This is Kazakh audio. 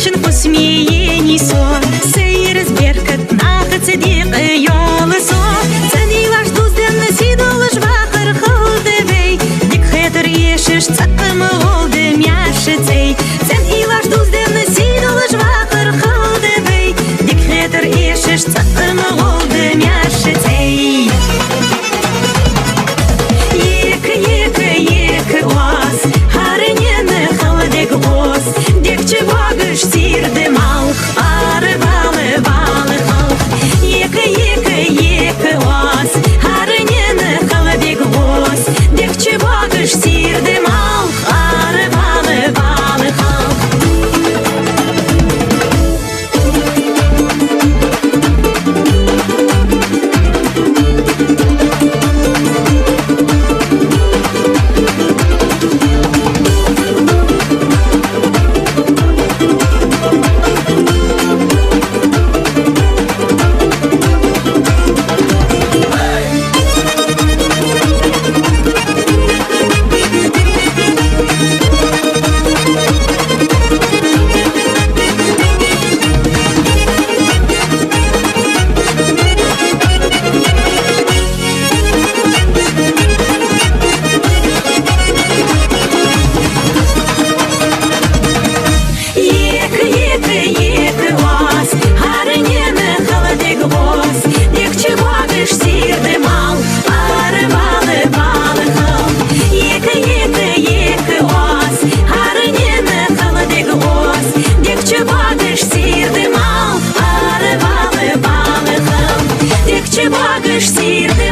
Шын посмеяний со, сейрес беркат нахат седик йолы со. Ценилаш дузден сидолыш вахыр хылдевей, дик хетер ешеш цакымы олды мяшецей. Ценилаш дузден сидолыш вахыр хылдевей, дик хетер ешеш цакымы олды мяшецей. Екі оз, харынені хылдек оз, дик чевагыш сирді малх, ары балы халх. Екі оз, харынені хылдек оз, дик чевагыш сирді малх, ары балы халх. Чевагыш сирды